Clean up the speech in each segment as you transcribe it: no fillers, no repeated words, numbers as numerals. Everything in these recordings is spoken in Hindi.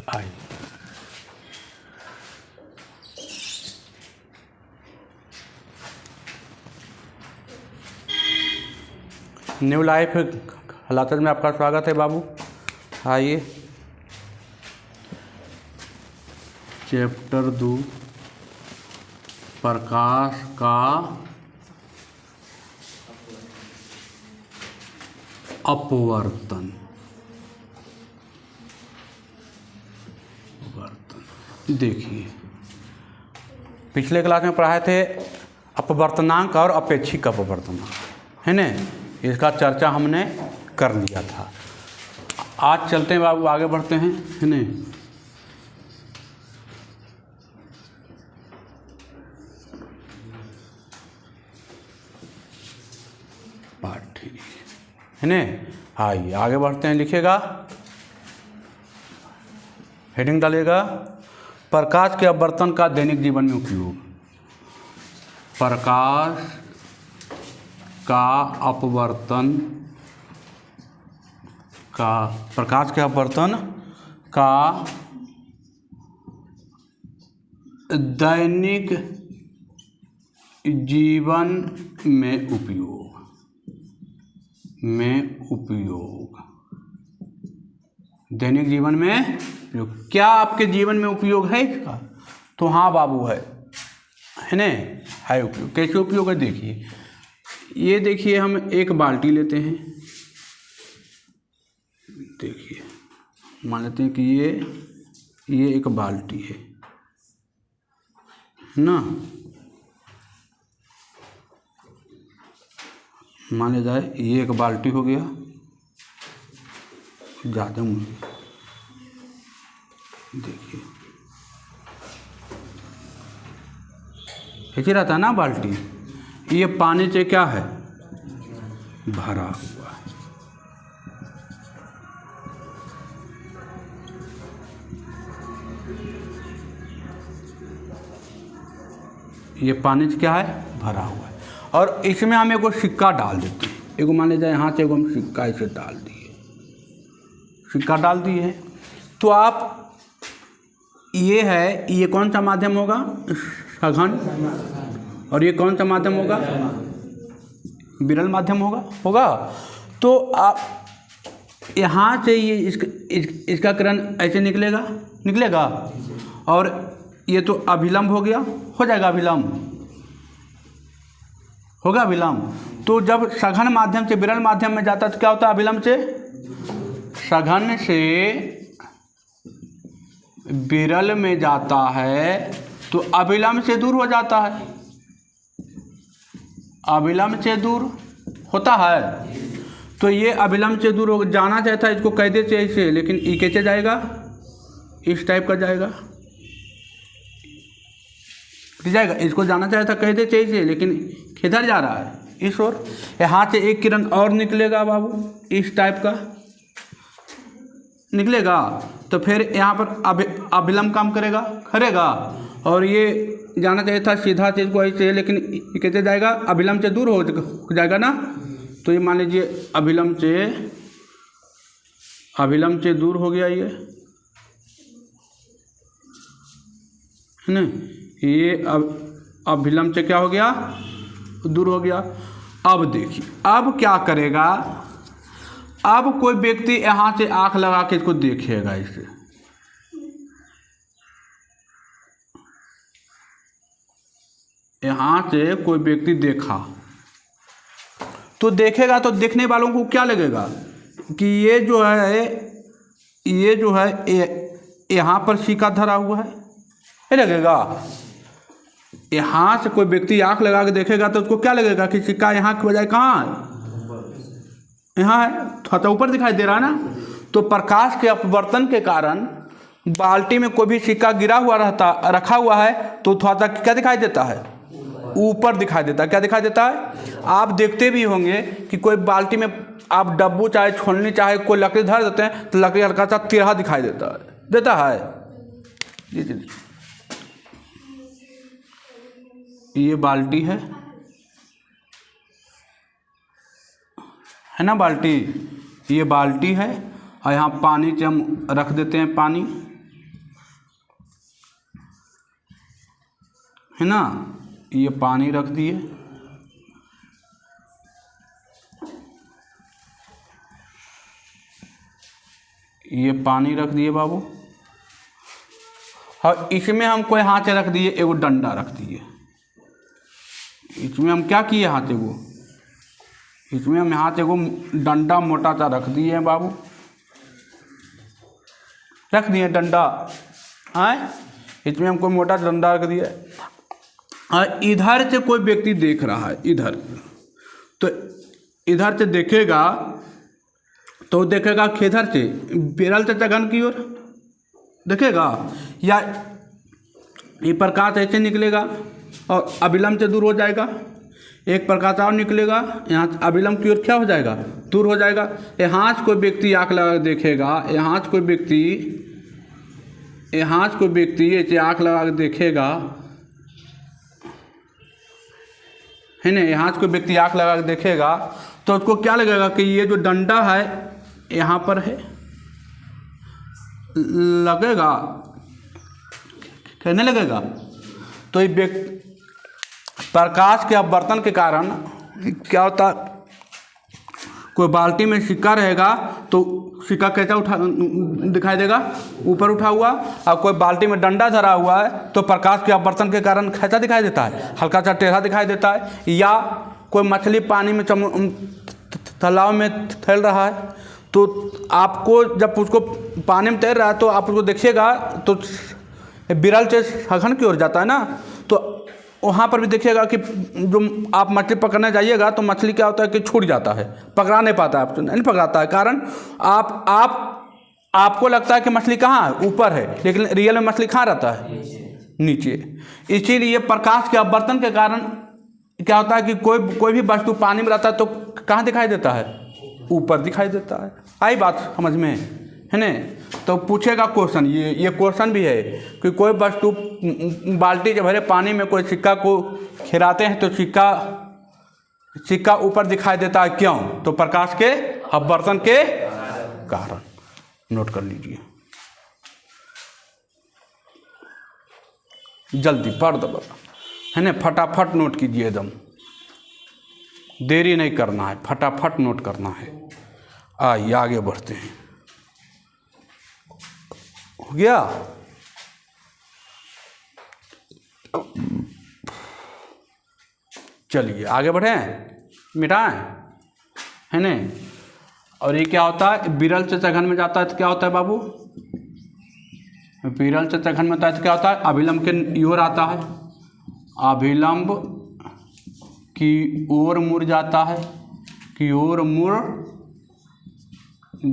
आइए न्यू लाइफ हलातज में आपका स्वागत है बाबू। आइए चैप्टर 2 प्रकाश का अपवर्तन। देखिए पिछले क्लास में पढ़ाए थे अपवर्तनांक और अपेक्षिक अपवर्तनांक, है ना। इसका चर्चा हमने कर लिया था। आज चलते हैं बाबू, आगे बढ़ते हैं, है ना। पाठ है ना। आइए आगे बढ़ते हैं। लिखिएगा, हेडिंग डालिएगा, प्रकाश के अपवर्तन का दैनिक जीवन में उपयोग। प्रकाश का अपवर्तन का प्रकाश के अपवर्तन का दैनिक जीवन में उपयोग दैनिक जीवन में उपयोग। क्या आपके जीवन में उपयोग है इसका? तो हाँ बाबू है ना, है उपयोग। कैसे उपयोग है देखिए। ये देखिए, हम एक बाल्टी लेते हैं। देखिए मान लेते हैं कि ये एक बाल्टी है ना। माने जाए ये एक बाल्टी हो गया। ज़्यादा देखिए ऐसे रहता है ना बाल्टी। ये पानी से क्या है, भरा हुआ है। ये पानी से क्या है, भरा हुआ है। और इसमें हम एगो सिक्का डाल देते हैं। एगो मान लीजिए यहाँ से एगो हम सिक्का इसे डाल दिए, सिक्का डाल दिए। तो आप ये है, ये कौन सा माध्यम होगा, सघन। और ये कौन सा माध्यम होगा, विरल माध्यम होगा। तो आप यहाँ से ये इसका किरण ऐसे निकलेगा। और ये तो अभिलंब हो गया, हो जाएगा अभिलंब, होगा अभिलंब। तो जब सघन माध्यम से विरल माध्यम में जाता है तो क्या होता है, अभिलंब से सघन से विरल में जाता है तो अभिलंब से दूर हो जाता है। अभिलंब से दूर होता है। तो ये अभिलंब से दूर हो जाना चाहता है, इसको कैदे से ऐसे, लेकिन ये कैसे जाएगा, इस टाइप का जाएगा। इसको जाना चाहता कैदे से ऐसे, लेकिन किधर जा रहा है, इस ओर। यहाँ से एक किरण और निकलेगा बाबू, इस टाइप का निकलेगा। तो फिर यहाँ पर अभिलंब काम करेगा। और ये जाना चाहिए था सीधा चीज़ को ऐसे, लेकिन ये कैसे जाएगा, अभिलंब से दूर हो जाएगा ना। तो ये मान लीजिए अभिलंब से दूर हो गया, ये है ना। ये अभिलंब से क्या हो गया, दूर हो गया। अब देखिए, अब क्या करेगा, अब कोई व्यक्ति यहाँ से आंख लगा के इसको देखेगा। इसे यहाँ से कोई व्यक्ति देखा तो देखेगा, तो देखने वालों को क्या लगेगा कि ये जो है यहाँ पर सिक्का धरा हुआ है, लगेगा। यहाँ से कोई व्यक्ति आंख लगा के देखेगा तो उसको क्या लगेगा कि सिक्का यहाँ के बजाय कहाँ है, यहाँ है, थोड़ा ऊपर दिखाई दे रहा है ना। तो प्रकाश के अपवर्तन के कारण बाल्टी में कोई भी सिक्का गिरा हुआ रखा हुआ है तो थोड़ा सा क्या दिखाई देता है, ऊपर दिखाई देता है। क्या दिखाई देता है, आप देखते भी होंगे कि कोई बाल्टी में आप डब्बू चाहे छोलनी चाहे कोई लकड़ी धर देते हैं तो लकड़ी हल्का सा टेढ़ा दिखाई देता है। ये बाल्टी है ना, बाल्टी। ये बाल्टी है और यहाँ पानी से हम रख देते हैं पानी, है ना। ये पानी रख दिए, ये पानी रख दिए बाबू, और इसमें हम कोई हाथ रख दिए, एगो डंडा रख दिए। इसमें हम क्या किए, हाथ एगो, इसमें हम हाथ एगो डंडा मोटा सा रख दिए हैं बाबू, रख दिए डंडा, आए इसमें हम कोई मोटा डंडा रख दिया। और इधर से कोई व्यक्ति देख रहा है, इधर, तो इधर से देखेगा तो देखेगा किधर से, बिरल से चगन की ओर देखेगा, या ये प्रकाश ऐसे निकलेगा और अभिलंब से दूर हो जाएगा, एक प्रकाश और निकलेगा, यहाँ अभिलंब की ओर क्या हो जाएगा, दूर हो जाएगा। यहाँ से कोई व्यक्ति आँख लगा देखेगा, यहाँ से कोई व्यक्ति, यहाँ से कोई व्यक्ति ऐसे आँख लगा के देखेगा, है ना, यहाँ से कोई व्यक्ति आँख लगा के देखेगा तो उसको क्या लगेगा कि ये जो डंडा है यहाँ पर है, लगेगा, कहने लगेगा। तो ये प्रकाश के अपवर्तन के कारण क्या होता, कोई बाल्टी में सिक्का रहेगा तो सिक्का कैसा उठा दिखाई देगा, ऊपर उठा हुआ, और कोई बाल्टी में डंडा धरा हुआ है तो प्रकाश के अपवर्तन के कारण कैसा दिखाई देता है, हल्का सा टेढ़ा दिखाई देता है। या कोई मछली पानी में तालाब में तैर रहा है तो आपको जब उसको पानी में तैर रहा है तो आप उसको देखिएगा तो बिरल से सघन की ओर जाता है ना, तो वहाँ पर भी देखिएगा कि जो आप मछली पकड़ने जाइएगा तो मछली क्या होता है कि छूट जाता है, पकड़ा नहीं पाता है, आपको नहीं पकड़ाता है, कारण आपको लगता है कि मछली कहाँ है, ऊपर है, लेकिन रियल में मछली कहाँ रहता है, नीचे। इसीलिए प्रकाश के अपवर्तन के कारण क्या होता है कि कोई भी वस्तु पानी में रहता है तो कहाँ दिखाई देता है, ऊपर दिखाई देता है। आई बात समझ में, है ना। तो पूछेगा क्वेश्चन, ये क्वेश्चन भी है कि कोई वस्तु बाल्टी के भरे पानी में कोई सिक्का को खिराते हैं तो सिक्का ऊपर दिखाई देता है, क्यों, तो प्रकाश के अपवर्तन के कारण। नोट कर लीजिए, जल्दी पढ़ दो, है ना, फटाफट नोट कीजिए, एकदम देरी नहीं करना है, फटाफट नोट करना है। आइए आगे बढ़ते हैं, हो गया। चलिए आगे बढ़ें, मिटाएं, है ना। और ये क्या होता है, बिरल से सघन में जाता है तो क्या होता है बाबू, बिरल से सघन में जाता है तो क्या होता है, अभिलंब के ओर आता है, अभिलंब की ओर मुड़ जाता है, की ओर मुड़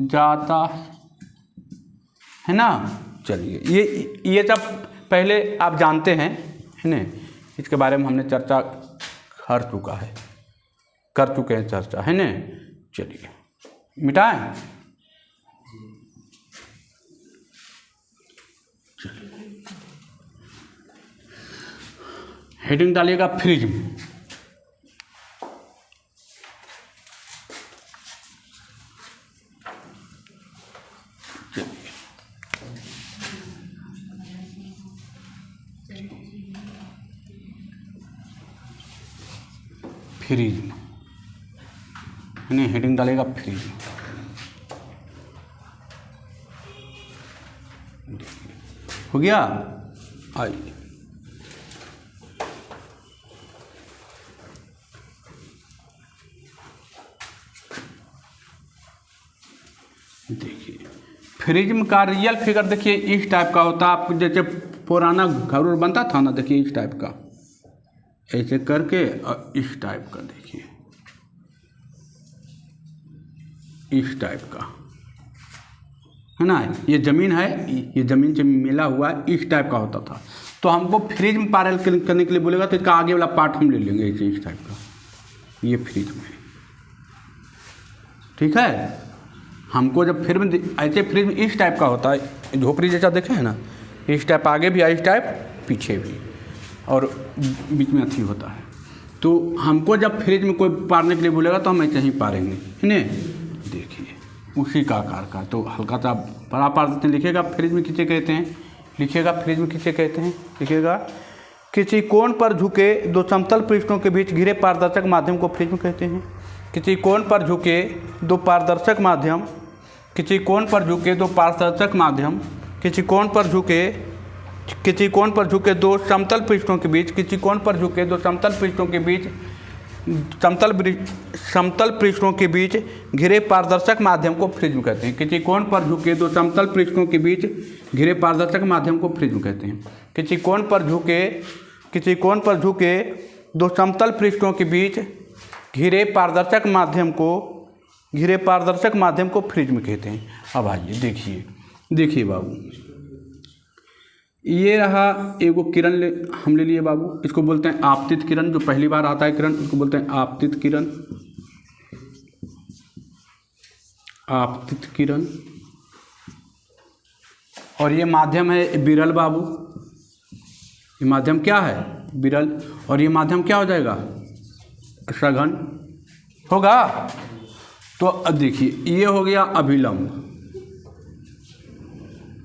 जाता है ना। चलिए ये सब पहले आप जानते हैं, है ना, इसके बारे में हमने चर्चा कर चुके हैं चर्चा, है ना। चलिए मिटाएं, हेडिंग डालिएगा प्रिज्म। प्रिज्म, है ना, हेडिंग डालेगा प्रिज्म। हो गया। आइए देखिए, प्रिज्म का रियल फिगर देखिए इस टाइप का होता है। आपको जैसे पुराना घर बनता था ना, देखिए इस टाइप का, ऐसे करके, और इस टाइप का देखिए, इस टाइप का, है ना। ये ज़मीन है, ये ज़मीन से मिला हुआ है, इस टाइप का होता था। तो हमको प्रिज्म पैरेलल करने के लिए बोलेगा तो इसका आगे वाला पार्ट हम ले लेंगे, ऐसे इस टाइप का, ये प्रिज्म है, ठीक है। हमको जब फिर ऐसे प्रिज्म इस टाइप का होता है, झोपड़ी जैसा देखे है ना, इस टाइप आगे भी, इस टाइप पीछे भी, और बीच में अथी होता है। तो हमको जब प्रिज्म कोई पारने के लिए बोलेगा तो हम ऐसे ही पारेंगे, है ना। देखिए उसी का आकार का, तो हल्का सा बड़ा पार देते हैं। लिखिएगा प्रिज्म किसे कहते हैं, लिखिएगा प्रिज्म किसे कहते हैं, लिखिएगा किसी कोण पर झुके दो समतल पृष्ठों के बीच घिरे पारदर्शक माध्यम को प्रिज्म कहते हैं। किसी कोण पर झुके दो पारदर्शक माध्यम, किसी कोण पर झुके दो पारदर्शक माध्यम, किसी कोण पर झुके दो समतल पृष्ठों के बीच, किसी कोण पर झुके दो समतल पृष्ठों के बीच समतल पृष्ठों के बीच घिरे पारदर्शक माध्यम को प्रिज्म कहते हैं। किसी कोण पर झुके दो समतल पृष्ठों के बीच घिरे पारदर्शक माध्यम को प्रिज्म कहते हैं। किसी कोण पर झुके दो समतल पृष्ठों के बीच घिरे पारदर्शक माध्यम को प्रिज्म कहते हैं। अब आइए देखिए बाबू, ये रहा एगो किरण हम ले लिए बाबू, इसको बोलते हैं आपतित किरण। जो पहली बार आता है किरण उसको बोलते हैं आपतित किरण। आपतित किरण, और ये माध्यम है विरल बाबू। ये माध्यम क्या है? विरल। और ये माध्यम क्या हो जाएगा? सघन होगा। तो अब देखिए, ये हो गया अभिलंब।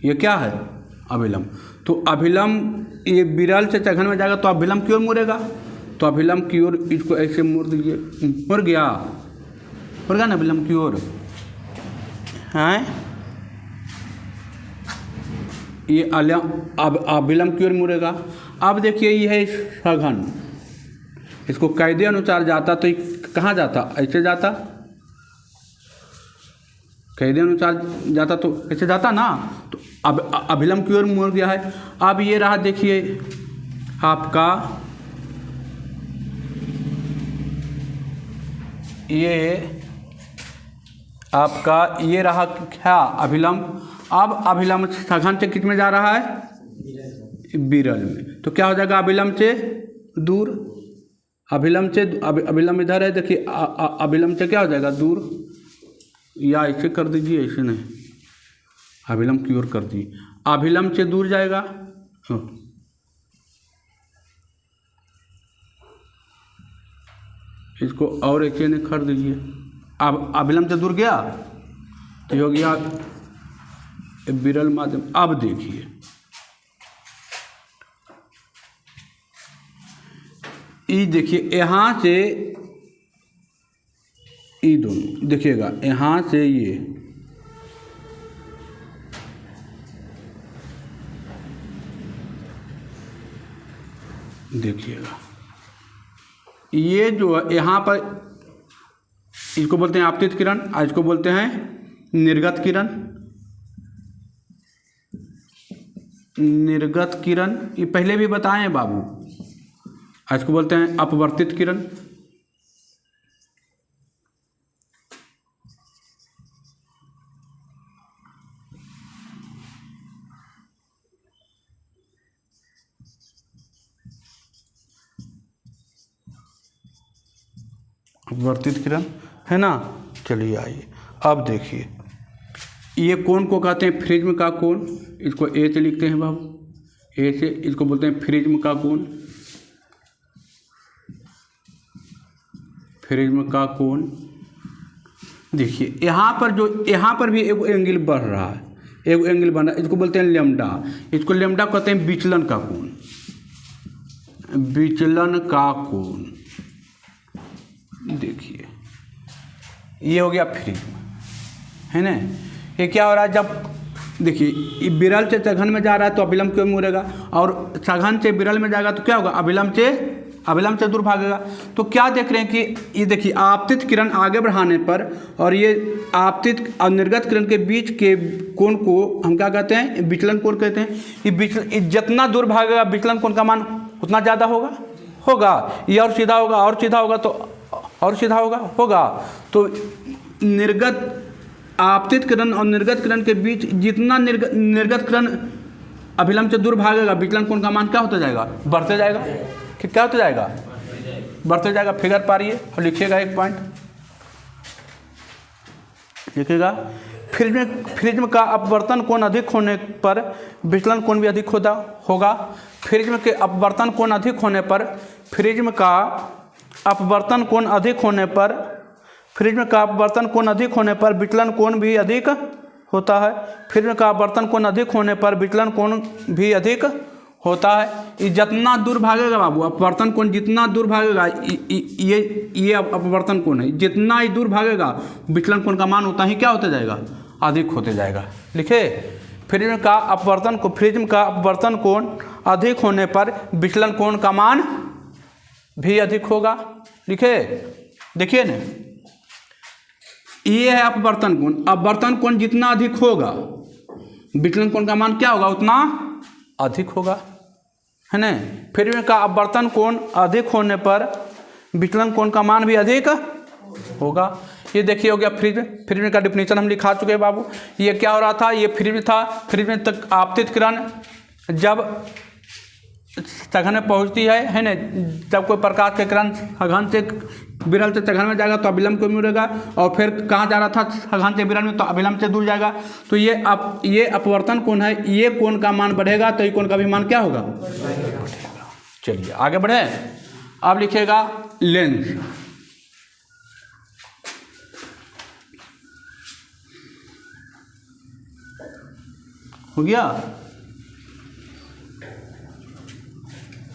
ये क्या है? अभिलंब। तो अभिलंब ये विरल से सघन में जाएगा तो अभिलंब की ओर मुड़ेगा। तो अभिलंब की ओर इसको ऐसे मोड़ दीजिए, मुड़ गया ना अभिलंब की ओर, हैं? ये अभिलंब की ओर मुड़ेगा। अब देखिए, ये है सघन, इसको कायदे अनुसार जाता तो कहाँ जाता? ऐसे जाता। कायदे अनुसार जाता तो ऐसे जाता ना। तो अब अभिलंब की ओर मुड़ गया है। अब ये रहा, देखिए आपका ये रहा क्या? अभिलंब। अब अभिलंब सघन से किस में जा रहा है? विरल में। तो क्या हो जाएगा? अभिलंब से दूर। अभिलंब इधर है, देखिए अभिलंब से क्या हो जाएगा? दूर। या ऐसे कर दीजिए, ऐसे नहीं, अभिलंब की ओर कर दीजिए, अभिलंब से दूर जाएगा। इसको और ऐसे नहीं कर दीजिए। अब अभिलंब से दूर गया तो हो गया विरल माध्यम। अब देखिए, ये देखिए यहाँ से ये दोनों देखिएगा, यहाँ से ये देखिएगा, ये जो है यहाँ पर इसको बोलते हैं आपतित किरण, इसको बोलते हैं निर्गत किरण। निर्गत किरण ये पहले भी बताए हैं बाबू। इसको बोलते हैं अपवर्तित किरण। अपवर्तित किरण है ना। चलिए आइए, अब देखिए, ये कोण को कहते हैं प्रिज्म का कोण। इसको ए से लिखते हैं बाबू, ए से। इसको बोलते हैं प्रिज्म का कोण। प्रिज्म का कोण। देखिए यहाँ पर भी एक एंगल बढ़ रहा है, एक एंगल बन रहा है, इसको बोलते हैं लैम्डा। इसको लैम्डा कहते हैं विचलन का कोण। विचलन का कोण। देखिए ये हो गया प्रिज्म, है ना। ये क्या हो रहा है? जब देखिए ये विरल से सघन में जा रहा है तो अभिलंब क्यों मुड़ेगा, और सघन से विरल में जाएगा तो क्या होगा? अभिलंब से दूर भागेगा। तो क्या देख रहे हैं कि ये देखिए आपतित किरण आगे बढ़ाने पर, और ये आपतित और निर्गत किरण के बीच के कोण को हम क्या कहते हैं? विचलन कोण कहते हैं। ये जितना दूर भागेगा विचलन कोण का मान उतना ज़्यादा होगा। ये और सीधा होगा, और सीधा होगा तो और सीधा होगा। तो निर्गत आपतित किरण और निर्गत किरण के बीच जितना निर्गत किरण अभिलंब से दूर भागेगा विचलन कोण का मान क्या होता जाएगा? बढ़ते जाएगा। क्या होता जाएगा? बढ़ते जाएगा। फिगर पारिए और लिखिएगा एक पॉइंट, लिखिएगा। प्रिज्म का अपवर्तन कोण अधिक होने पर विचलन कोण भी अधिक होगा। प्रिज्म के अपवर्तन कोण अधिक होने पर प्रिज्म का अपवर्तन कोण अधिक होने पर विचलन कोण भी अधिक होता है। प्रिज्म का अपवर्तन कोण अधिक होने पर विचलन कोण भी अधिक होता है, ये जितना दूर भागेगा बाबू, अपवर्तन कोण जितना दूर भागेगा, ये अपवर्तन कोण है, जितना ही दूर भागेगा विचलन कोण का मान उतना ही क्या होते जाएगा, अधिक होते जाएगा। लिखे प्रिज्म का अपवर्तन कोण अधिक होने पर विचलन कोण का मान भी अधिक होगा। लिखे देखिए ना, ये है अपवर्तन कोण, अपवर्तन कोण जितना अधिक होगा विचलन कोण का मान क्या होगा, उतना अधिक होगा, है ना। प्रिज्म का अपवर्तन कोण अधिक होने पर विचलन कोण का मान भी अधिक होगा। ये देखिए हो गया प्रिज्म का डिफिनीशन हम लिखा चुके हैं बाबू। ये क्या हो रहा था, ये प्रिज्म था, प्रिज्म तक आपतित किरण जब सघन में पहुंचती है ना, जब कोई प्रकाश के किरण सघन से विरल से सघन में जाएगा तो अभिलंब को मिलेगा, और फिर कहाँ जा रहा था सघन से विरल में, तो अभिलंब से दूर जाएगा। तो ये अपवर्तन कोण है, ये कोण का मान बढ़ेगा तो ये कोण का भी मान क्या होगा, बढ़ेगा। चलिए आगे बढ़े। अब लिखेगा लेंस। हो गया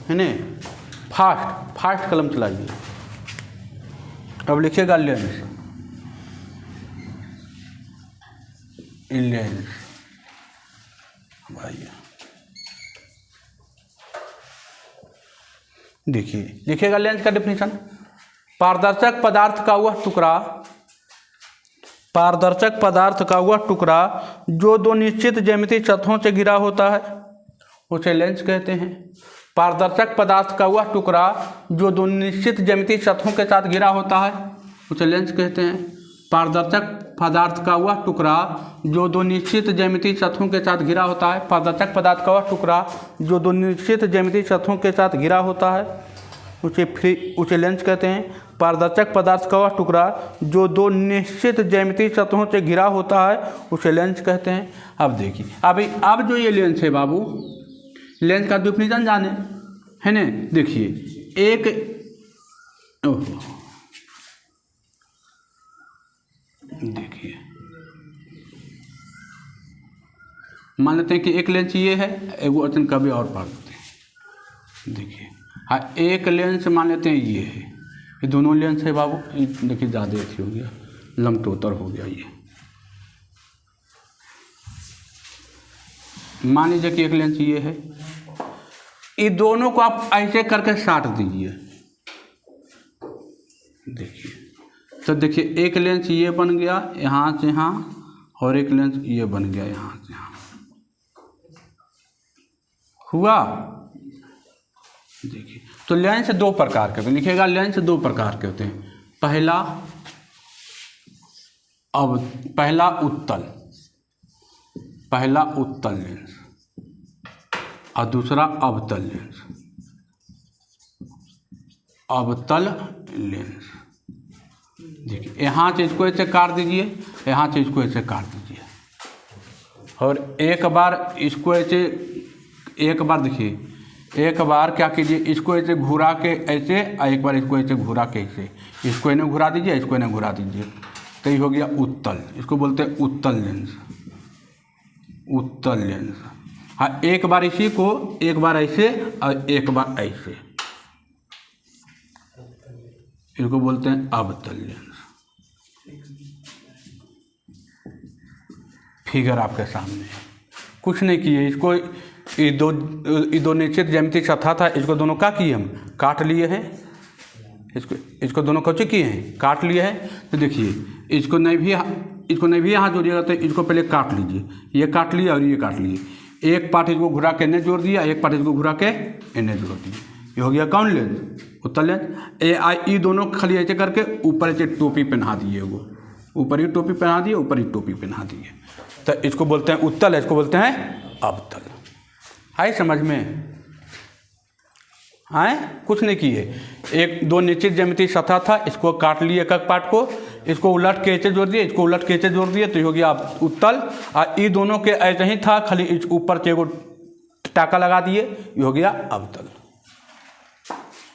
है ना, फास्ट कलम चलाइए। अब लिखेगा लेंस। लेंस भाई देखिए, लिखेगा लेंस का डिफिनीशन, पारदर्शक पदार्थ का वह टुकड़ा जो दो निश्चित ज्यामितीय सतहों से घिरा होता है उसे लेंस कहते हैं। पारदर्शक पदार्थ का वह टुकड़ा जो दो निश्चित ज्यामितीय सतहों के साथ घिरा होता है उसे लेंस कहते हैं। पारदर्शक पदार्थ का वह टुकड़ा जो दो निश्चित ज्यामितीय सतहों के साथ घिरा होता है। पारदर्शक पदार्थ का वह टुकड़ा जो दो निश्चित ज्यामितीय सतहों के साथ घिरा होता है उसे लेंस कहते हैं। पारदर्शक पदार्थ का वह टुकड़ा जो दो निश्चित ज्यामितीय सतहों से घिरा होता है उसे लेंस कहते हैं। अब देखिए, अब जो ये लेंस है बाबू, लेंस का डिफिनीशन जाने, है ना। देखिए देखिए मान लेते हैं कि एक लेंस ये है, एक वचन कभी और पढ़ देते हैं। देखिए हाँ, एक लेंस मान लेते हैं ये है, ये दोनों लेंस है बाबू। देखिए ज़्यादा अच्छी हो गया, लंबटोतर हो गया। ये मान लीजिए कि एक लेंस ये है, ये दोनों को आप ऐसे करके साट दीजिए। देखिए तो देखिए, एक लेंस ये बन गया यहाँ से यहाँ, और एक लेंस ये बन गया यहाँ से यहाँ। हुआ। देखिए तो लेंस दो प्रकार के होते हैं। लिखेगा लेंस दो प्रकार के होते हैं। पहला उत्तल लेंस और दूसरा अवतल लेंस। देखिए यहाँ से इसको ऐसे काट दीजिए, यहाँ से इसको ऐसे काट दीजिए, और एक बार इसको ऐसे, एक बार देखिए, एक बार क्या कीजिए, इसको ऐसे घुरा के ऐसे, और एक बार इसको ऐसे घुरा के ऐसे, इसको इन्हें घुरा दीजिए, इसको इन्हें घुरा दीजिए, तो ये हो गया उत्तल। इसको बोलते हैं उत्तल लेंस। हाँ, एक बार इसी को, एक बार ऐसे और एक बार ऐसे, इसको बोलते हैं अवतल लेंस। फिगर आपके सामने है, कुछ नहीं किए। इसको ये दो निश्चित ज्यामितीय सतह था, इसको दोनों का किए हम, काट लिए हैं। इसको दोनों कौचे किए हैं, काट लिए हैं। तो देखिए इसको नहीं भी यहाँ जोड़िएगा, तो इसको पहले काट लीजिए। ये काट लिया और ये काट लिए। एक पार्ट इसको घुरा के इन्हें जोड़ दिया, एक पार्ट इसको घुरा के इन्हें जोड़ दिया। ये हो गया कौन लेंस, उत्तल लेंस। ये दोनों खाली ऐसे करके ऊपर ऐसे टोपी पहना दिए, वो ऊपर ही टोपी पहना दिए, ऊपर ही टोपी पहना दिए, तो इसको बोलते हैं उत्तल, इसको बोलते हैं अवतल। आए समझ में? आए, कुछ नहीं किए। एक दो निश्चित ज्यामितीय सतह था, इसको काट लिए एक एक पार्ट को, इसको उलट के ऐसे जोड़ दिए, इसको उलट के ऐसे जोड़ दिए, तो ये हो गया उत्तल। और ये दोनों के ऐसे ही था, खाली इस ऊपर से एगो टाका लगा दिए, ये हो गया अवतल।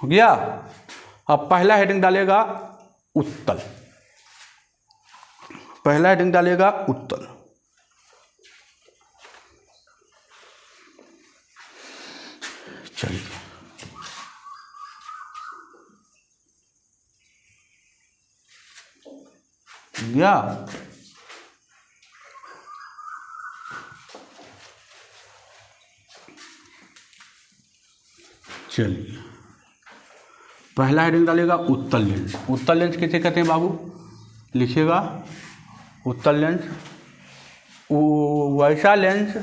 हो गया। अब पहला हेडिंग डालेगा उत्तल, पहला हेडिंग डालेगा उत्तल। चलिए गया। चलिए पहला हेडिंग डालेगा उत्तल लेंस। उत्तल लेंस किसे कहते हैं बाबू, लिखिएगा। उत्तल लेंस वैसा लेंस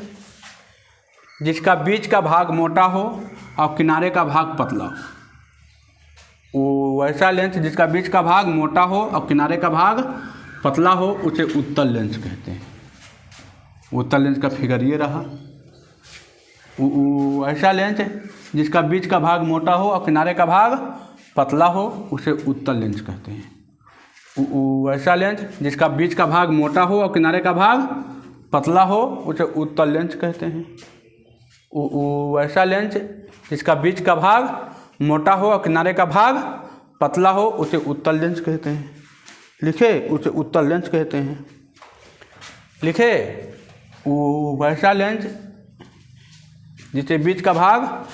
जिसका बीच का भाग मोटा हो और किनारे का भाग पतला हो। वो वैसा लेंस जिसका बीच का भाग मोटा हो और किनारे का भाग पतला हो उसे उत्तल लेंस कहते हैं। उत्तल लेंस का फिगर ये रहा। ऐसा लेंस जिसका बीच का भाग मोटा हो और किनारे का भाग पतला हो उसे उत्तल लेंस कहते हैं। वैसा लेंस जिसका बीच का भाग मोटा हो और किनारे का भाग पतला हो उसे उत्तल लेंस कहते हैं। वैसा लेंस जिसका बीच का भाग मोटा हो और किनारे का भाग पतला हो उसे उत्तल लेंस कहते हैं। लिखे, उसे उत्तल लेंस कहते हैं। लिखे, वैसा लेंस जिसके बीच का भाग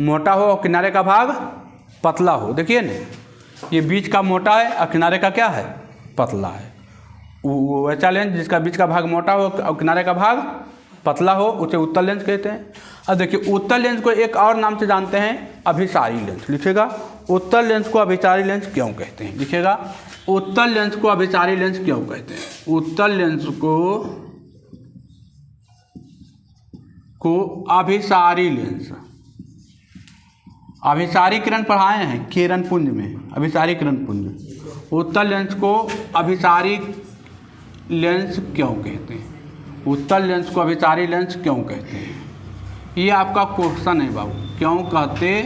मोटा हो और किनारे का भाग पतला हो। देखिए ना, ये बीच का मोटा है और किनारे का क्या है, पतला है। वैसा लेंस जिसका बीच का भाग मोटा हो और किनारे का भाग पतला हो उसे उत्तल लेंस कहते हैं। अब देखिए उत्तल लेंस को एक और नाम से जानते हैं, अभिसारी लेंस। लिखिएगा, उत्तल लेंस को अभिसारी लेंस क्यों कहते हैं। लिखिएगा, उत्तल लेंस को अभिसारी लेंस क्यों कहते हैं। उत्तल लेंस को अभिसारी लेंस, अभिसारी किरण पढ़ाए हैं किरण पुंज में, अभिसारी किरण पुंज। उत्तल लेंस को अभिसारी लेंस क्यों कहते हैं। उत्तल लेंस को अभिसारी लेंस क्यों कहते हैं, ये आपका क्वेश्चन है बाबू, क्यों कहते।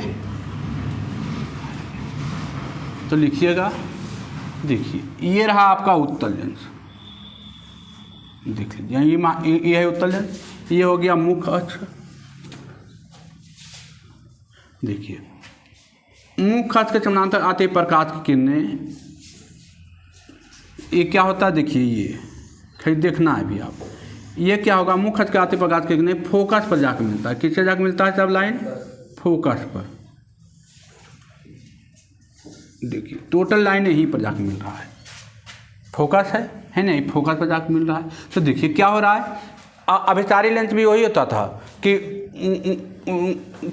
तो लिखिएगा, देखिए ये रहा आपका उत्तल लेंस, देख लीजिए ये है उत्तल लेंस। ये हो गया मुख्य अक्ष। देखिए मुख्य अक्ष के समानांतर आते प्रकाश की किरणें, ये क्या होता है, देखिए ये खैर देखना है भी आप, ये क्या होगा, मुख्य अक्ष के आते प्रकाश की किरणें फोकस पर जाकर मिलता है। किससे जाकर मिलता है सब लाइन, फोकस पर। देखिए टोटल लाइन यहीं पर जाकर मिल रहा है, फोकस है नहीं, फोकस पर जाकर मिल रहा है। तो देखिए क्या हो रहा है, अभिसारी लेंस भी वही होता था कि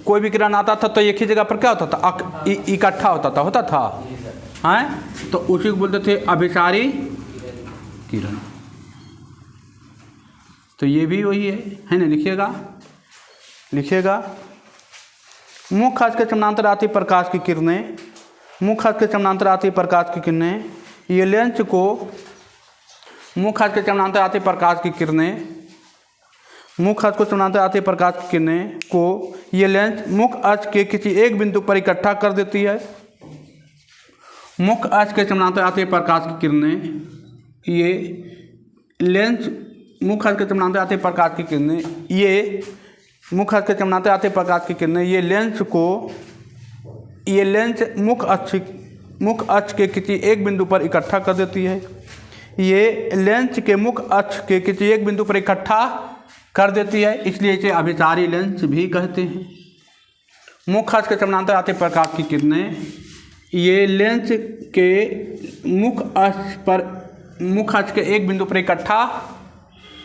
कोई भी किरण आता था तो एक ही जगह पर क्या होता था, इकट्ठा होता था हैं, तो उसी को बोलते थे अभिसारी किरण। तो ये भी वही है ना। लिखिएगा, मुख्य अक्ष के समानांतर आती प्रकाश की किरणें, मुख्य अक्ष के समानांतर आती प्रकाश की किरणें, ये लेंस को मुख्य अक्ष के समानांतर आती प्रकाश की किरणें, मुख्य अक्ष को समानांतर आती प्रकाश की किरणें को ये लेंस मुख्य अक्ष के किसी एक बिंदु पर इकट्ठा कर देती है। मुख्य अक्ष के समानांतर आती प्रकाश की किरणें, ये लेंस मुख्य अक्ष के समानांतर आती प्रकाश की किरणें, ये मुख्य अक्ष के समानांतर आती प्रकाश की किरणें, ये लेंस मुख्य अक्ष के किसी एक बिंदु पर इकट्ठा कर देती है। ये लेंस के मुख्य अक्ष के किसी एक बिंदु पर इकट्ठा कर देती है, इसलिए इसे अभिसारी लेंस भी कहते हैं। मुख्य अक्ष के समानांतर आते प्रकाश की किरणें, ये लेंस के मुख्य अक्ष के एक बिंदु पर इकट्ठा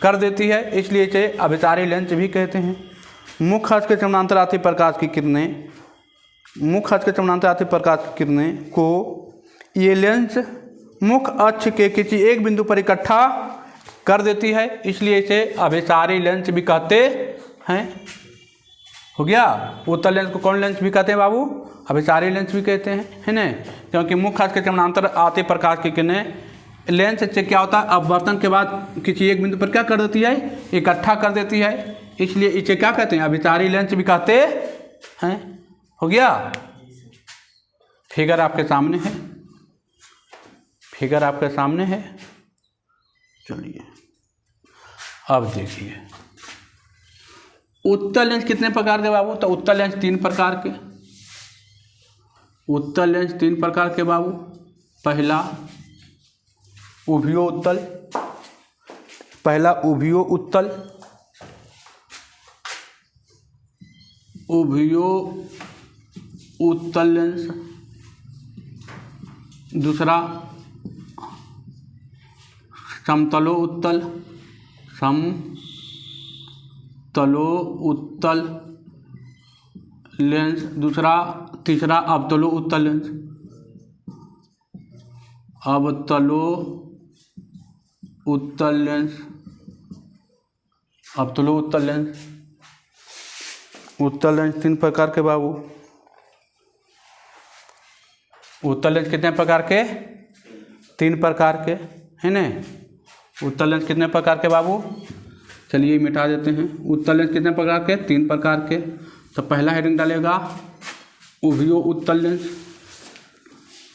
कर देती है, इसलिए इसे अभिसारी लेंस भी कहते हैं। मुख्य अक्ष के समानांतर आती प्रकाश की किरणें, मुख्य अक्ष के समानांतर आती प्रकाश की किरणें को ये लेंस मुख्य अक्ष के किसी एक बिंदु पर इकट्ठा कर देती है, इसलिए इसे अभिसारी लेंस भी कहते हैं। हो गया। उत्तल लेंस को कौन लेंस भी कहते हैं बाबू, अभिसारी लेंस भी कहते हैं, है ना। क्योंकि मुख्य अक्ष के समानांतर आते प्रकाश की किरणें लेंस से क्या होता है, अपवर्तन के बाद किसी एक बिंदु पर क्या कर देती है, इकट्ठा कर देती है, इसलिए इसे क्या कहते हैं, अभिसारी लेंस भी कहते हैं। हो गया। फिगर आपके सामने है, चलिए अब देखिए उत्तल लेंस कितने प्रकार के बाबू, तो उत्तल लेंस तीन प्रकार के, उत्तल लेंस तीन प्रकार के बाबू। पहला उभयो उत्तल, उभयो उत्तल लेंस, दूसरा समतलो उत्तल लेंस, तीसरा अवतलो उत्तल लेंस, अवतलो उत्तल लेंस। उत्तल लेंस 3 प्रकार के बाबू। उत्तल लेंस कितने प्रकार के? 3 प्रकार के, है ना। उत्तल लेंस कितने प्रकार के बाबू? चलिए मिटा देते हैं। उत्तल लेंस कितने प्रकार के? 3 प्रकार के। तो पहला हेडिंग डालेगा उभयो उत्तल लेंस,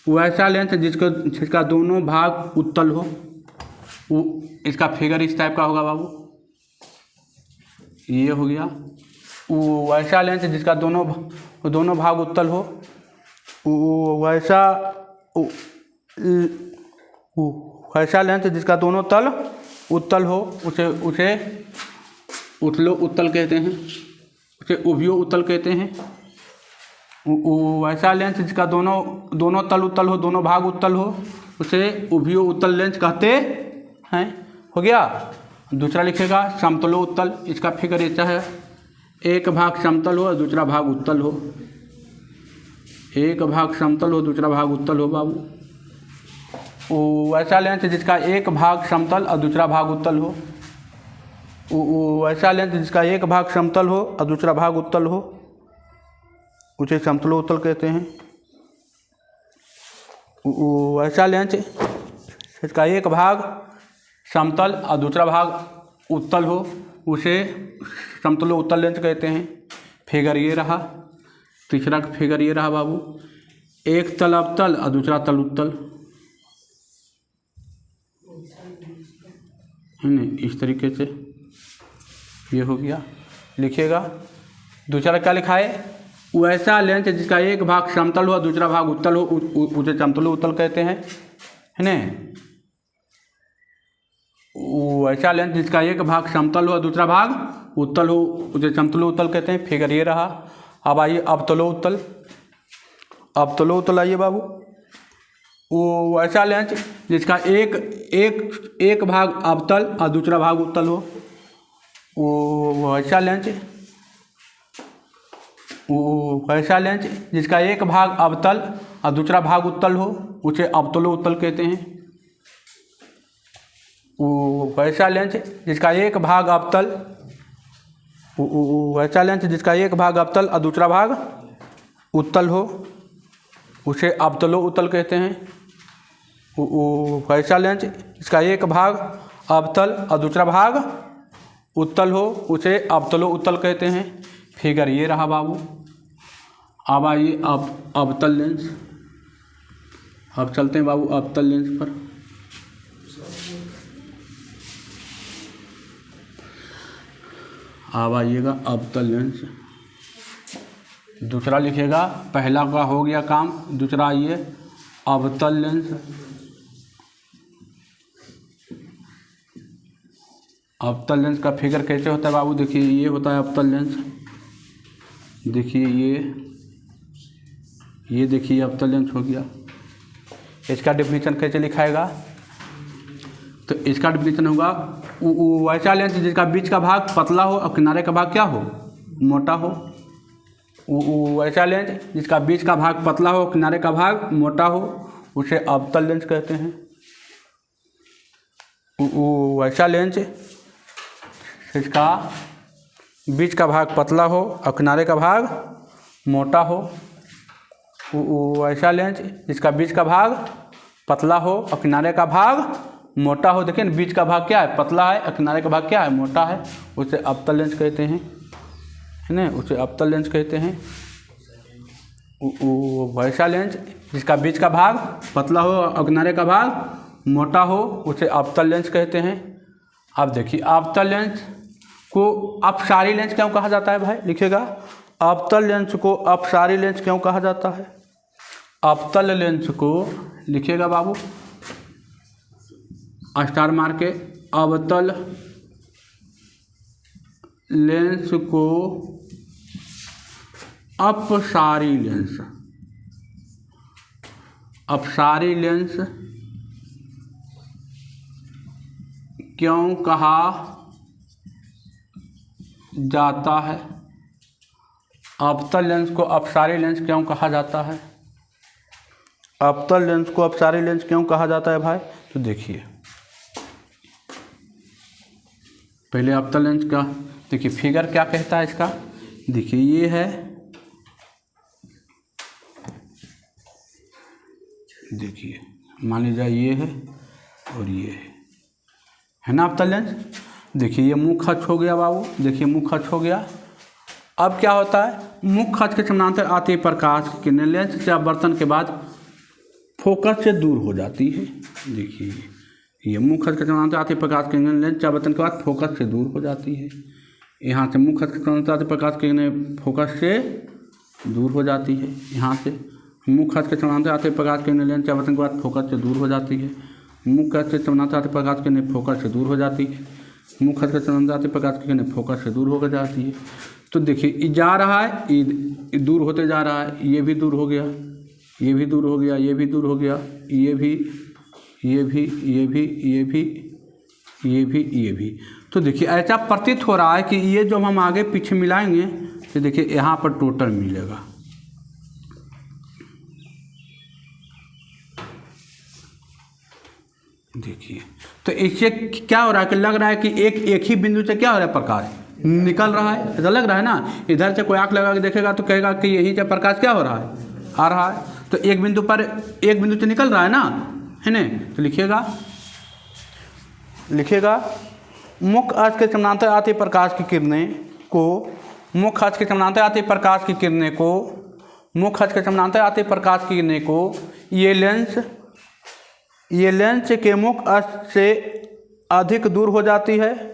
वैसा लेंस जिसका दोनों भाग उत्तल हो। इसका फिगर इस टाइप का होगा बाबू, ये हो गया। वैसा लेंस जिसका दोनों भाग उत्तल हो, वैसा लेंस जिसका दोनों तल उत्तल हो, उसे उत्तलो उत्तल कहते हैं, उसे उभयो उत्तल कहते हैं। वैसा लेंस जिसका दोनों तल उत्तल हो, दोनों भाग उत्तल हो, उसे उभयो उत्तल लेंस कहते हैं। हो गया। दूसरा लिखेगा समतलो उत्तल। इसका फिगर ऐसा है, एक भाग समतल हो और दूसरा भाग उत्तल हो। एक भाग समतल हो, दूसरा भाग उत्तल हो बाबू। वैसा लेंस जिसका एक भाग समतल और दूसरा भाग उत्तल हो। वैसा लेंस जिसका एक भाग समतल हो और दूसरा भाग उत्तल हो, उसे समतलो उत्तल कहते हैं। वैसा लेंस जिसका एक भाग समतल और दूसरा भाग उत्तल हो, उसे समतलो उत्तल लेंस कहते हैं। फिगर ये रहा। तीसरा फिगर ये रहा बाबू, एक तल अवतल और दूसरा तल उत्तल, है ना। इस तरीके से ये हो गया। लिखिएगा। दूसरा क्या लिखा है? वैसा लेंस जिसका एक भाग समतल हो और दूसरा भाग उत्तल हो, उसे समतलो उत्तल कहते हैं, है ना। वैसा लेंस जिसका एक भाग समतल हो और दूसरा भाग उत्तल हो, उसे समतलो उत्तल कहते हैं। फिगर ये रहा। अब आइए अवतलो उत्तल। अवतलो उत्तल आइए बाबू। वो वैसा लेंस जिसका एक भाग अवतल और दूसरा भाग उत्तल हो, वो वैसा लेंस जिसका एक भाग अवतल और दूसरा भाग उत्तल हो, उसे अवतलो उत्तल कहते हैं। वैसा लेंस जिसका एक भाग अवतल और दूसरा भाग उत्तल हो, उसे अवतलो उत्तल कहते हैं। वैसा लेंस जिसका एक भाग अवतल और दूसरा भाग उत्तल हो, उसे अवतलो उत्तल कहते हैं। फिगर ये रहा बाबू। अब आइए अवतल लेंस। अब चलते हैं बाबू अवतल लेंस पर। अब आइएगा अवतल लेंस। दूसरा लिखेगा, पहला का हो गया काम, दूसरा आइए अवतल लेंस। अवतल लेंस का फिगर कैसे होता है बाबू? देखिए ये होता है अवतल लेंस। देखिए ये देखिए अवतल लेंस हो गया। इसका डेफिनेशन कैसे लिखाएगा? तो इसका डेफिनेशन होगा वैसा लेंस जिसका बीच का भाग पतला हो और किनारे का भाग क्या हो? मोटा हो। वैसा लेंस जिसका बीच का भाग पतला हो, किनारे का भाग मोटा हो, उसे अवतल लेंस कहते हैं। वैसा लेंस जिसका बीच का भाग पतला हो और किनारे का भाग मोटा हो, वैसा लेंस जिसका बीच का भाग पतला हो और किनारे का भाग मोटा हो। देखिए बीच का भाग क्या है? पतला है और किनारे का भाग क्या है? मोटा है। उसे अवतल लेंस कहते हैं, है ना। उसे अवतल लेंस कहते हैं। वैसा लेंस जिसका बीच का भाग पतला हो और किनारे का भाग मोटा हो, उसे अवतल लेंस कहते हैं। अब देखिए अवतल लेंस को अपसारी लेंस क्यों कहा जाता है भाई? लिखिएगा, अवतल लेंस को अपसारी लेंस क्यों कहा जाता है? अवतल लेंस को लिखिएगा बाबू, स्टार मार के, अवतल लेंस को अपसारी लेंस। अपसारी लेंस क्यों कहा जाता है? अवतल लेंस को अपसारी लेंस क्यों कहा जाता है? अवतल लेंस को अपसारी लेंस क्यों कहा जाता है भाई? तो देखिए, पहले अवतल लेंस का देखिए फिगर क्या कहता है इसका। देखिए ये है, देखिए मान लीजिए ये है और ये है ना अवतल लेंस। देखिए ये मुख अक्ष हो गया बाबू, देखिए मुख अक्ष हो गया। अब क्या होता है, मुख्य अक्ष के समानांतर आते प्रकाश की किरणें लेंस से अपवर्तन के बाद फोकस से दूर हो जाती है। देखिए ये मुख्य अक्ष के समानांतर आते प्रकाश की किरणें लेंस से अपवर्तन के बाद फोकस से दूर हो जाती है। यहाँ से मुख्य अक्ष के समानांतर आते प्रकाश की किरणें फोकस से दूर हो जाती है। यहाँ से मुख्य अक्ष के समानांतर आते प्रकाश की किरणें लेंस से अपवर्तन के बाद फोकस से दूर हो जाती है। मुख्य अक्ष के समानांतर आते प्रकाश की किरणें फोकस से दूर हो जाती है। मुख्य अक्ष के समानांतर आते प्रकाश की किरणें फोकस से दूर हो जाती है। तो देखिए ये जा रहा है, ये दूर होते जा रहा है, ये भी दूर हो गया, ये भी दूर हो गया, ये भी दूर हो गया, ये भी, ये भी, ये भी, ये भी, ये भी, ये भी। तो देखिए ऐसा प्रतीत हो रहा है कि ये जो हम आगे पीछे मिलाएंगे तो देखिए यहाँ पर टोटल मिलेगा। देखिए तो इससे क्या हो रहा है कि लग रहा है कि एक ही बिंदु से क्या हो रहा है, प्रकाश निकल रहा है। ऐसा लग रहा है ना, इधर से कोई आँख लगा के देखेगा तो कहेगा कि यहीं से प्रकाश क्या हो रहा है, आ रहा है। तो एक बिंदु पर, एक बिंदु से निकल रहा है ना, है ना। तो लिखिएगा, लिखिएगा मुख्य अक्ष के समानांतर आती प्रकाश की किरणें को, मुख्य अक्ष के समानांतर आती प्रकाश की किरणें को, मुख्य अक्ष के समानांतर आती प्रकाश की किरणें को ये लेंस के मुख्य अक्ष से अधिक दूर हो जाती है।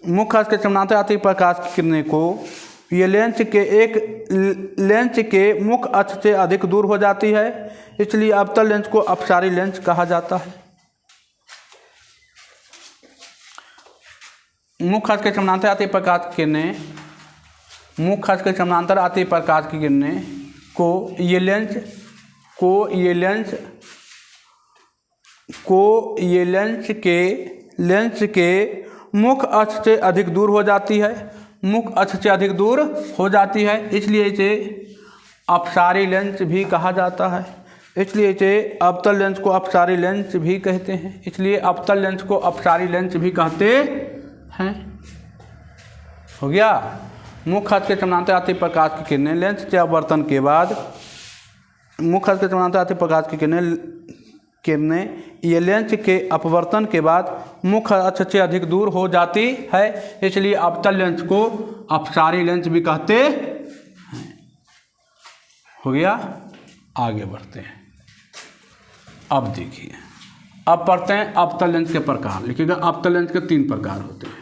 मुख्य अक्ष के समानांतर आती प्रकाश की किरणें को ये लेंस के मुख्य अक्ष से अधिक दूर हो जाती है, इसलिए अवतल लेंस को अपसारी लेंस कहा जाता है। मुख्य अक्ष के समानांतर आती प्रकाश की किरणें, मुख्य अक्ष के समानांतर आती प्रकाश की किरणें को ये लेंस के मुख्य अक्ष से अधिक दूर हो जाती है, मुख्य अक्ष से अधिक दूर हो जाती है, इसलिए इसे अपसारी लेंस भी कहा जाता है। इसलिए इसे अवतल लेंस को अपसारी लेंस भी कहते हैं। इसलिए अवतल लेंस को अपसारी लेंस भी कहते हैं। हो गया। मुख्य अक्ष के समानांतर आती प्रकाश की किरणें लेंस से अपवर्तन के बाद, मुख्य अक्ष के समानांतर आती प्रकाश की किरणें ये लेंस के अपवर्तन के बाद मुख्य अक्ष से अधिक दूर हो जाती है, इसलिए अवतल लेंस को अपसारी लेंस भी कहते हैं। हो गया। आगे बढ़ते हैं। अब देखिए, अब पढ़ते हैं अवतल लेंस के प्रकार। लिखिएगा अवतल लेंस के 3 प्रकार होते हैं,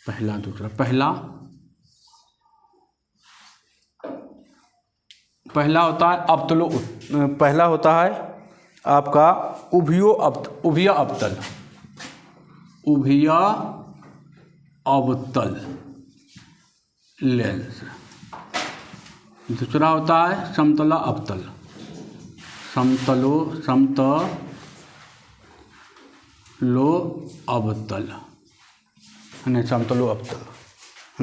पहला दूसरा। पहला होता है पहला होता है आपका उभय अवतल लेंस। दूसरा होता है समतल अवतल अवतल।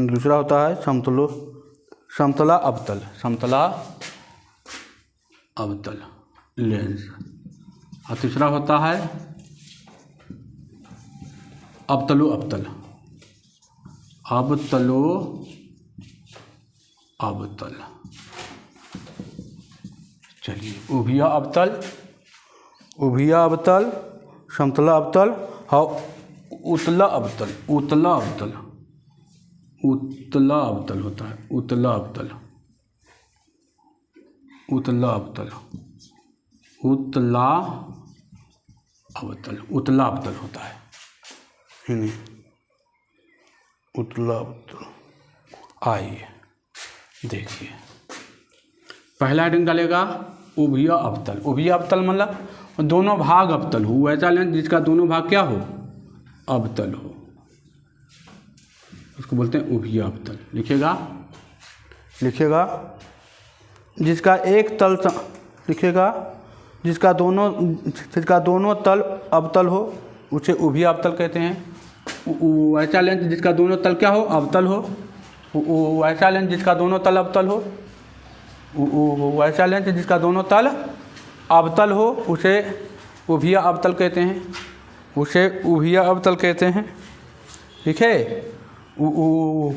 दूसरा होता है समतला अवतल लेंस। और तीसरा होता है अवतलो अवतल। चलिए, उभय अवतल, समतला अवतल और उतला अवतल होता है। उतला अवतल होता है, नहीं उतला अवतल। आइए देखिए, पहला हेडिंग निकालेगा उभय अवतल मतलब दोनों भाग अवतल हो। ऐसा लेंस जिसका दोनों भाग क्या हो, अवतल हो, उसको इसको बोलते हैं उभय अवतल। लिखिएगा जिसका एक तल लिखिएगा जिसका दोनों तल अवतल हो उसे उभय अवतल कहते हैं। ऐसा लेंस जिसका दोनों तल क्या हो, अवतल हो। ऐसा लेंस जिसका दोनों तल अवतल हो, ऐसा लेंस जिसका दोनों तल अवतल हो उसे उभय अवतल कहते हैं। ठीक है।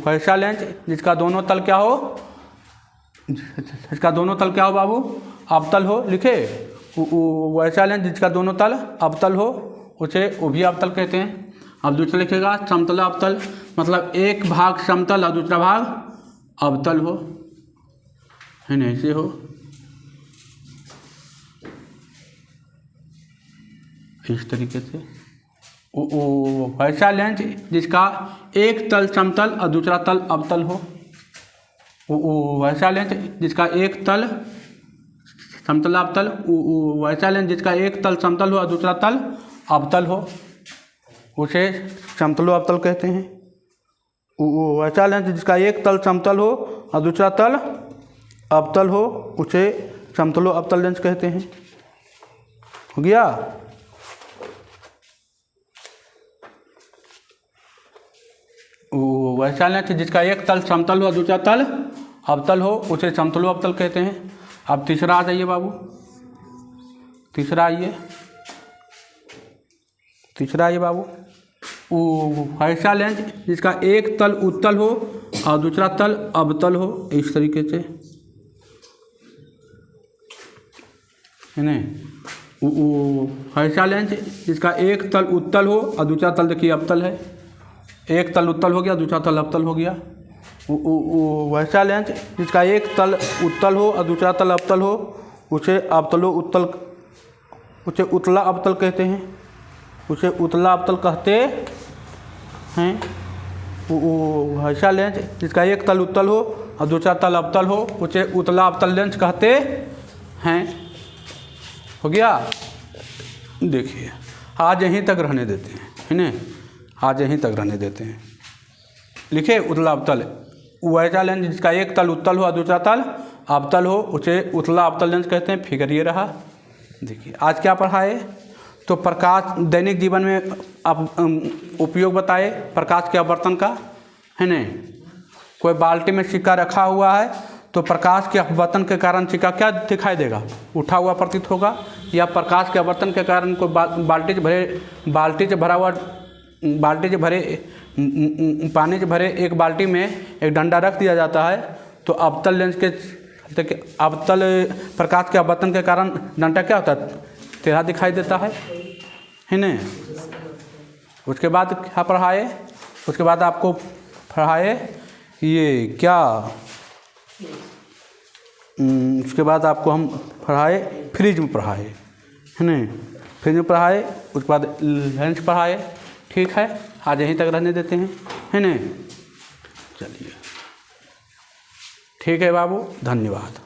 ऐसा लेंस जिसका दोनों तल क्या हो, बाबू, अवतल हो। लिखे वैसा लेंस जिसका दोनों तल अवतल हो उसे उभय अवतल कहते हैं। अब दूसरा लिखेगा समतल अवतल, मतलब एक भाग समतल और दूसरा भाग अवतल हो, है ना, ऐसे हो। इस तरीके से वैसा लेंस जिसका एक तल समतल और दूसरा तल अवतल हो। वैसा लेंस जिसका एक तल समतल अवतल, वैसा लेंस जिसका एक तल समतल हो और दूसरा तल अवतल हो उसे समतलो अवतल कहते हैं। वैसा लेंस जिसका एक तल समतल हो और दूसरा तल अवतल हो उसे समतलो अवतल लेंस कहते हैं। हो गया। वैसा लेंस जिसका एक तल समतल हो और दूसरा तल अवतल हो उसे समतलो अवतल कहते हैं। अब तीसरा आ जाइए बाबू, तीसरा आइए बाबू। ऐसा लेंस जिसका एक तल उत्तल हो और दूसरा तल अवतल हो, इस तरीके से, है ना। ऐसा लेंस जिसका एक तल उत्तल हो और दूसरा तल देखिए अवतल है, एक तल उत्तल हो गया, दूसरा तल अवतल हो गया। वैसा लेंस जिसका एक तल उत्तल हो और दूसरा तल अवतल हो उसे उत्तला अवतल कहते हैं। वैसा लेंस जिसका एक तल उत्तल हो और दूसरा तल अवतल हो उसे उत्तला अवतल लेंस कहते हैं। हो गया। देखिए आज यहीं तक रहने देते हैं, है ना, आज यहीं तक रहने देते हैं। लिखे उत्तला अवतल। वैसा लेंस जिसका एक तल उत्तल हो और दूसरा तल अवतल हो उसे उत्तला अवतल लेंस कहते हैं। फिगर ये रहा। देखिए आज क्या पढ़ाए, तो प्रकाश दैनिक जीवन में आप उपयोग बताए प्रकाश के अपवर्तन का, है ना। कोई बाल्टी में सिक्का रखा हुआ है तो प्रकाश के अपवर्तन के कारण सिक्का क्या दिखाई देगा, उठा हुआ प्रतीत होगा, या प्रकाश के अपवर्तन के कारण कोई पानी से भरे एक बाल्टी में एक डंडा रख दिया जाता है तो अवतल लेंस के अवतल प्रकाश के अपवर्तन के कारण डंडा क्या होता है, टेढ़ा दिखाई देता है ना। उसके बाद क्या पढ़ाए, उसके बाद आपको पढ़ाए ये क्या, उसके बाद आपको हम पढ़ाए फ्रिज में पढ़ाए, है ना, फ्रिज में पढ़ाए। उसके बाद लेंस पढ़ाए। ठीक है, आज यहीं तक रहने देते हैं, है ना। चलिए ठीक है बाबू, धन्यवाद।